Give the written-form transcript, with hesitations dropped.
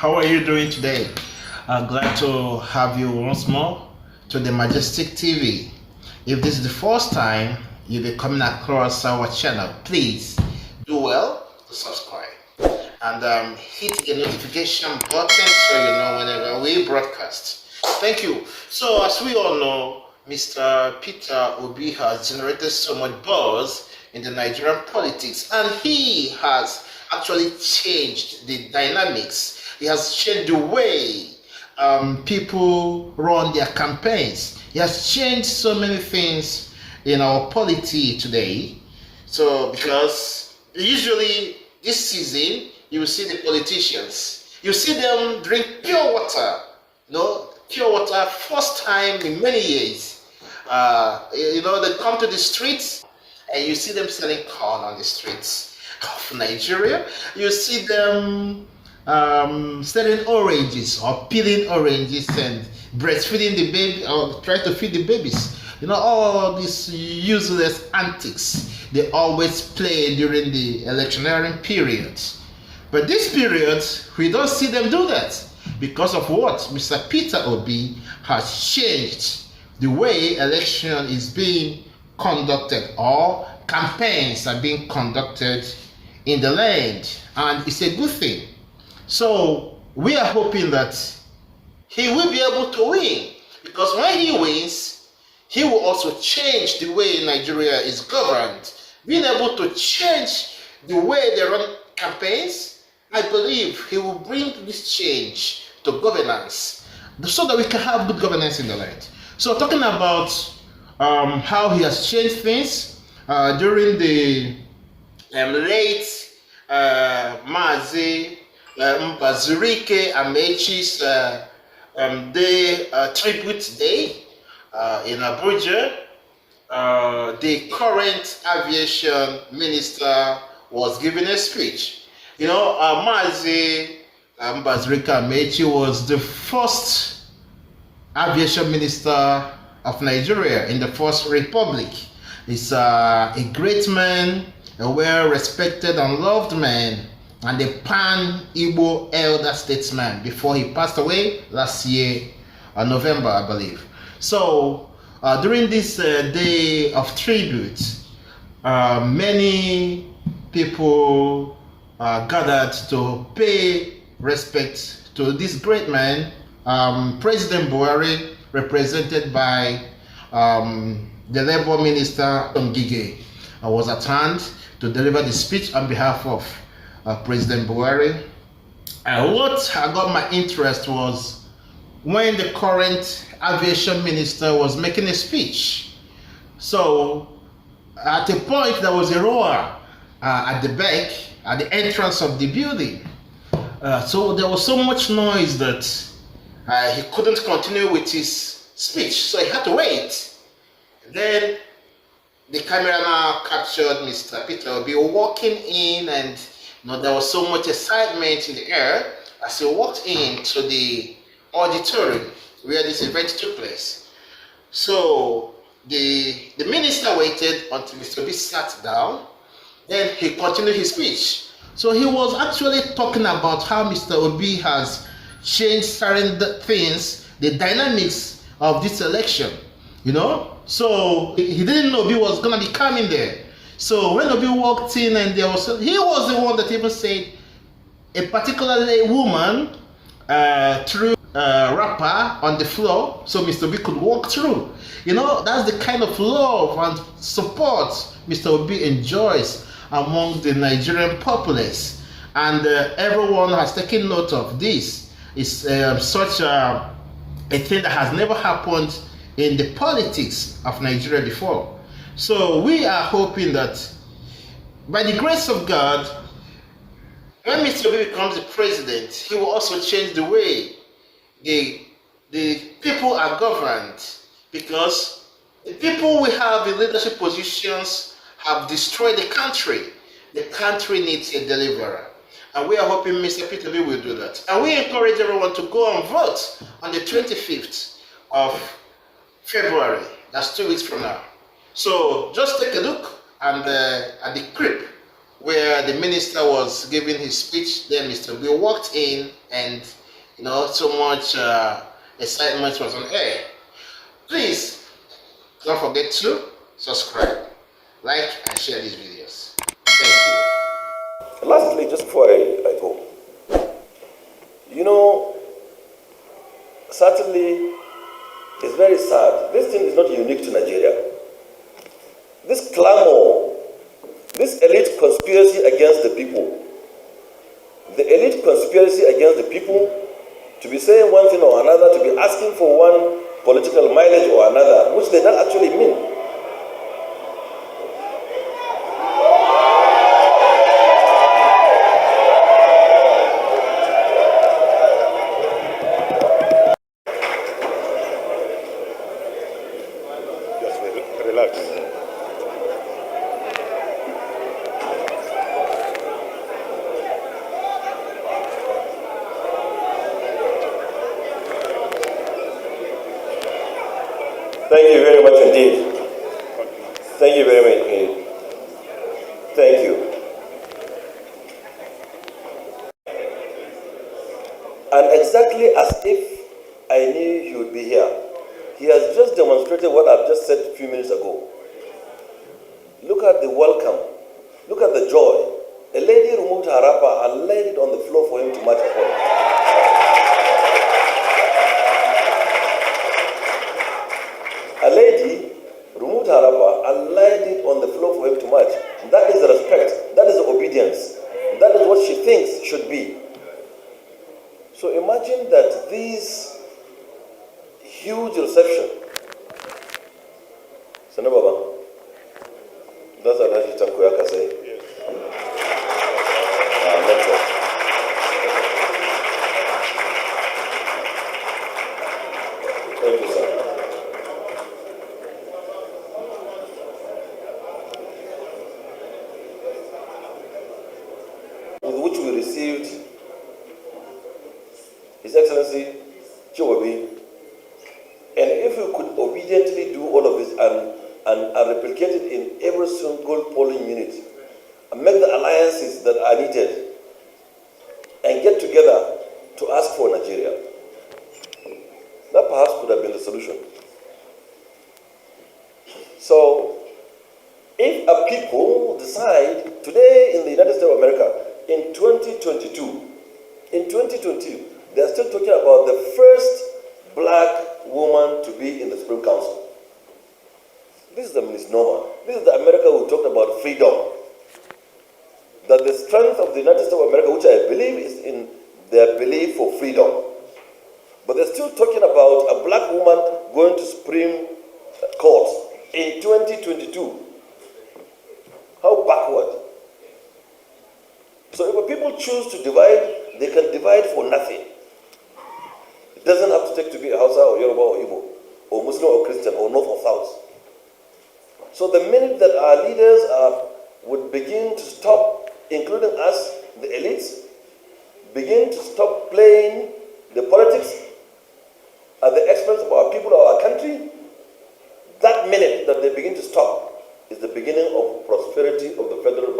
How are you doing today? I'm glad to have you once more to the Majestic TV. If this is the first time you'll be coming across our channel, please do well to subscribe and hit the notification button so you know whenever we broadcast. Thank you. So as we all know, Mr. Peter Obi has generated so much buzz in the Nigerian politics, and he has actually changed the dynamics. He has changed the way people run their campaigns. He has changed so many things in our polity today. So because usually this season you will see the politicians, you see them drink pure water, pure water, first time in many years. They come to the streets and you see them selling corn on the streets of Nigeria. You see them selling oranges or peeling oranges and breastfeeding the baby or trying to feed the babies. All these useless antics they always play during the electioneering period. But this period, we don't see them do that because of what? Mr. Peter Obi has changed the way election is being conducted or campaigns are being conducted in the land, and it's a good thing. So we are hoping that he will be able to win, because when he wins, he will also change the way Nigeria is governed. Being able to change the way they run campaigns, I believe he will bring this change to governance so that we can have good governance in the land. So talking about how he has changed things during the late Mazi Mbazurike Amechi's tribute day in Abuja, the current aviation minister was giving a speech. Mazi Mbazurike Amechi was the first aviation minister of Nigeria in the First Republic. He's a great man, a well-respected and loved man, and a pan-Igbo elder statesman before he passed away last year, November, I believe. So during this day of tribute, many people gathered to pay respect to this great man. President Buhari, represented by the Labour Minister Ngige, was at hand to deliver the speech on behalf of President Buhari. And what got my interest was when the current aviation minister was making a speech. So at a point there was a roar at the back, at the entrance of the building. So there was so much noise that he couldn't continue with his speech, so he had to wait. Then the camera now captured Mr. Peter Obi walking in, and there was so much excitement in the air as he walked into the auditorium where this event took place. So the minister waited until Mr. Obi sat down, then he continued his speech. So he was actually talking about how Mr. Obi has changed certain things, the dynamics of this election, So he didn't know Obi was going to be coming there. So when Obi walked in, and he was the one that even said a particularly woman threw a wrapper on the floor so Mr. Obi could walk through. That's the kind of love and support Mr. Obi enjoys among the Nigerian populace, and everyone has taken note of this. It's such a thing that has never happened in the politics of Nigeria before. So we are hoping that by the grace of God, when Mr. Obi becomes the president, he will also change the way the people are governed, because the people we have in leadership positions have destroyed the country. The country needs a deliverer. And we are hoping Mr. Peter Obi will do that. And we encourage everyone to go and vote on the 25th of February. That's 2 weeks from now. So just take a look at the clip where the minister was giving his speech. Then Mr. Obi walked in, and so much excitement was on air. Please don't forget to subscribe, like, and share these videos. Thank you. Lastly, just before I go, certainly it's very sad. This thing is not unique to Nigeria. This clamor, this elite conspiracy against the people, the elite conspiracy against the people, to be saying one thing or another, to be asking for one political mileage or another, which they don't actually mean. Just relax. Thank you very much indeed. Thank you very much indeed. Thank you. And exactly as if I knew he would be here, he has just demonstrated what I've just said a few minutes ago. Look at the welcome. Look at the joy. A lady removed her wrapper and laid it on the floor for him to march upon it. A lady removed her wrapper and laid it on the floor for him to march. That is the respect. That is the obedience. That is what she thinks should be. So imagine that this huge reception. Sana Baba, that's what I should say. Yes. Thank you, sir. With which we received His Excellency Obi. And if we could obediently do all of this and replicate it in every single polling unit and make the alliances that are needed and get together to ask for Nigeria, that perhaps could have been the solution. So, if a people decide today in the United States of America, in 2022, they are still talking about the first black woman to be in the Supreme Council. This is the misnomer. This is the America who talked about freedom. That the strength of the United States of America, which I believe is in their belief for freedom. But they're still talking about a black woman going to Supreme Court in 2022. How backward. So if people choose to divide, they can divide for nothing. It doesn't have to take to be a Hausa or Yoruba or Igbo, or Muslim or Christian, or North or South. So the minute that our leaders would begin to stop, including us, the elites, begin to stop playing the politics at the expense of our people or our country, that minute that they begin to stop is the beginning of prosperity of the Federal